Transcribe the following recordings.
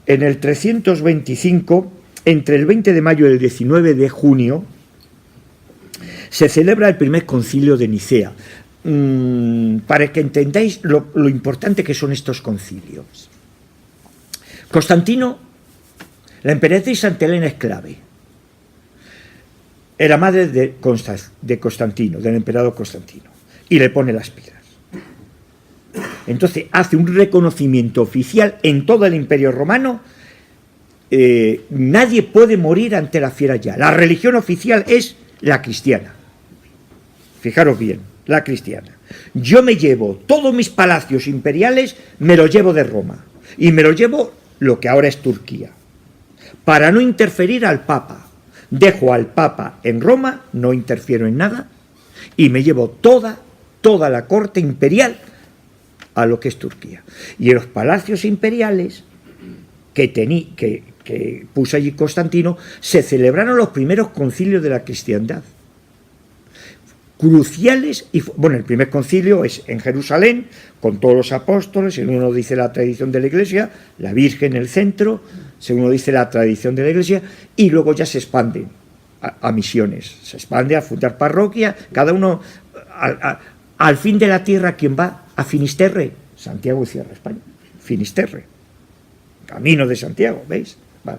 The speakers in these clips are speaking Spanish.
en el 325, entre el 20 de mayo y el 19 de junio, se celebra el primer concilio de Nicea. Para que entendáis lo importante que son estos concilios. Constantino, la emperatriz Santa Elena es clave. Era madre de Constantino, del emperador Constantino, y le pone las pilas. Entonces hace un reconocimiento oficial en todo el Imperio Romano. Nadie puede morir ante la fiera ya. La religión oficial es la cristiana. Fijaros bien, la cristiana. Yo me llevo todos mis palacios imperiales, me los llevo de Roma, y me los llevo lo que ahora es Turquía, para no interferir al Papa. Dejo al Papa en Roma, no interfiero en nada, y me llevo toda la corte imperial a lo que es Turquía. Y en los palacios imperiales que puso allí Constantino, se celebraron los primeros concilios de la cristiandad. Cruciales, y bueno, el primer concilio es en Jerusalén, con todos los apóstoles, según uno dice la tradición de la Iglesia, la Virgen en el centro, según uno dice la tradición de la Iglesia, y luego ya se expande a misiones, se expande a fundar parroquia, cada uno al fin de la tierra. ¿Quién va? A Finisterre, Santiago y Cierra España, Finisterre, camino de Santiago, ¿veis? Vale.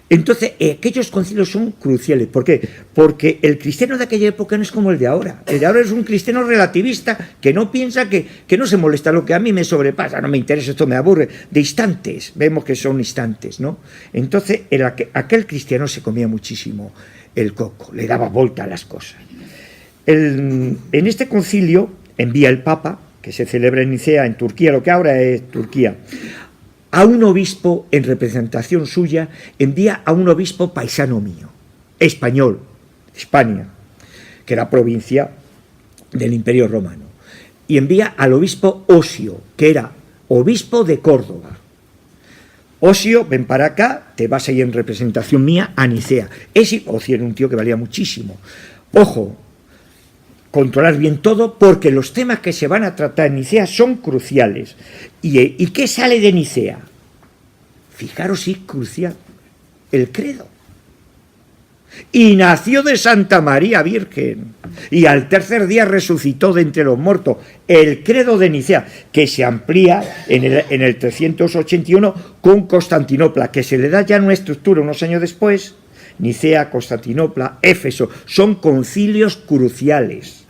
Entonces, aquellos concilios son cruciales. ¿Por qué? Porque el cristiano de aquella época no es como el de ahora. El de ahora es un cristiano relativista que no piensa, que no se molesta lo que a mí me sobrepasa, no me interesa, esto me aburre. De instantes, vemos que son instantes, ¿no? Entonces, aquel cristiano se comía muchísimo el coco, le daba vuelta a las cosas. En este concilio envía el Papa, que se celebra en Nicea, en Turquía, lo que ahora es Turquía, a un obispo, en representación suya, envía a un obispo paisano mío, español, España, que era provincia del Imperio Romano, y envía al obispo Osio, que era obispo de Córdoba. Osio, ven para acá, te vas a ir en representación mía a Nicea. Osio era un tío que valía muchísimo. Ojo, controlar bien todo, porque los temas que se van a tratar en Nicea son cruciales. ¿Y qué sale de Nicea? Fijaros, sí, crucial, el credo. Y nació de Santa María Virgen, y al tercer día resucitó de entre los muertos. El credo de Nicea, que se amplía en el 381 con Constantinopla, que se le da ya una estructura unos años después. Nicea, Constantinopla, Éfeso, son concilios cruciales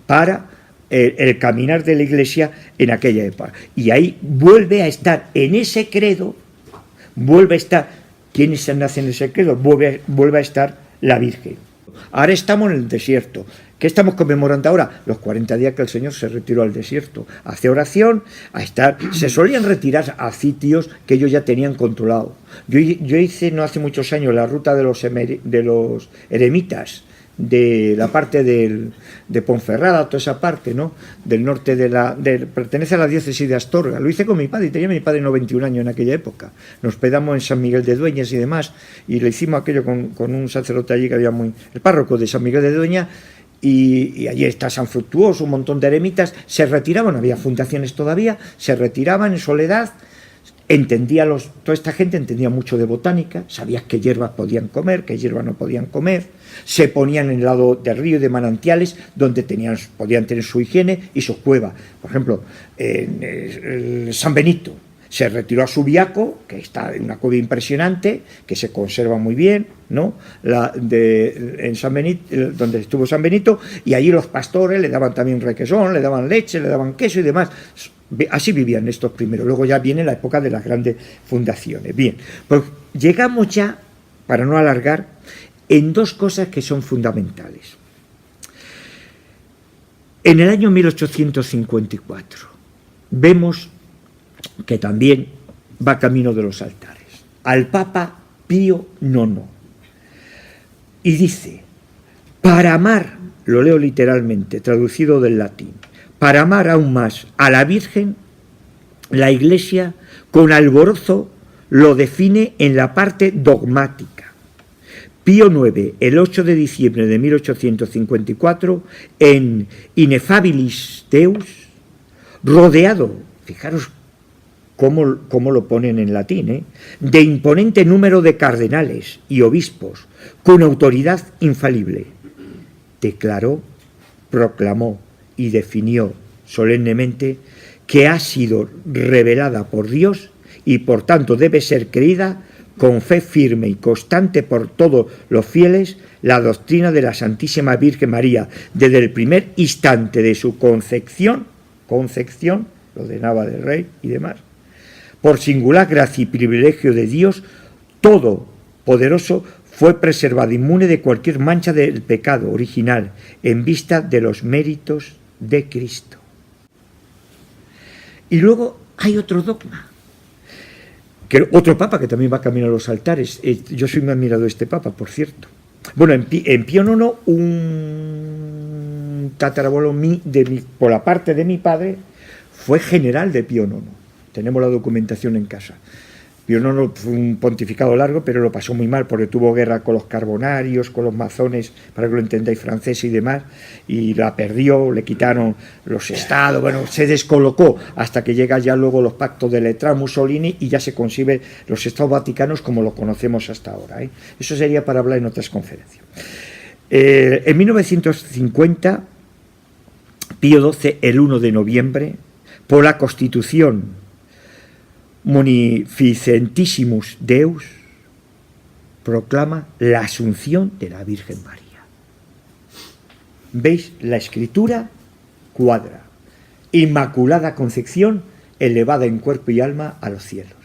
para el caminar de la Iglesia en aquella época. Y ahí vuelve a estar en ese credo, vuelve a estar, ¿quiénes nacen en ese credo? Vuelve a estar la Virgen. Ahora estamos en el desierto. ¿Qué estamos conmemorando ahora? Los 40 días que el Señor se retiró al desierto. Hace oración, se solían retirar a sitios que ellos ya tenían controlado. Yo hice no hace muchos años la ruta de los eremitas, de la parte de Ponferrada, toda esa parte, ¿no? Del norte pertenece a la diócesis de Astorga. Lo hice con mi padre, y tenía mi padre 91 años en aquella época. Nos hospedamos en San Miguel de Dueñas y demás, y lo hicimos aquello con un sacerdote allí que había el párroco de San Miguel de Dueñas, y allí está San Fructuoso, un montón de eremitas. Se retiraban, había fundaciones todavía, se retiraban en soledad. Toda esta gente entendía mucho de botánica, sabía qué hierbas podían comer, qué hierbas no podían comer, se ponían en el lado del río y de manantiales donde podían tener su higiene y sus cuevas. Por ejemplo, San Benito se retiró a Subiaco, que está en una cueva impresionante, que se conserva muy bien, ¿no? En San Benito, donde estuvo San Benito, y allí los pastores le daban también requesón, le daban leche, le daban queso y demás. Así vivían estos primeros. Luego ya viene la época de las grandes fundaciones. Bien, pues llegamos ya, para no alargar, en dos cosas que son fundamentales. En el año 1854 vemos que también va camino de los altares, al Papa Pío IX, y dice: para amar, lo leo literalmente, traducido del latín, para amar aún más a la Virgen, la Iglesia con alborozo lo define en la parte dogmática. Pío IX, el 8 de diciembre de 1854, en Ineffabilis Deus, rodeado, fijaros como lo ponen en latín, de imponente número de cardenales y obispos, con autoridad infalible, declaró, proclamó y definió solemnemente que ha sido revelada por Dios y por tanto debe ser creída con fe firme y constante por todos los fieles la doctrina de la Santísima Virgen María, desde el primer instante de su concepción, lo de Nava del Rey y demás, por singular gracia y privilegio de Dios Todopoderoso, fue preservada inmune de cualquier mancha del pecado original en vista de los méritos de Cristo. Y luego hay otro dogma, que otro papa que también va camino a los altares. Yo soy muy admirado de este papa, por cierto. Bueno, en Pío IX, un tatarabuelo por la parte de mi padre, fue general de Pío IX. Tenemos la documentación en casa. Pío IX fue un pontificado largo, pero lo pasó muy mal porque tuvo guerra con los carbonarios, con los masones, para que lo entendáis, franceses y demás, y la perdió, le quitaron los estados, bueno, se descolocó hasta que llega ya luego los pactos de Letrán, Mussolini, y ya se conciben los estados vaticanos como lo conocemos hasta ahora. Eso sería para hablar en otras conferencias. En 1950, Pío XII, el 1 de noviembre, por la Constitución Munificentissimus Deus, proclama la asunción de la Virgen María. ¿Veis? La escritura cuadra. Inmaculada Concepción, elevada en cuerpo y alma a los cielos.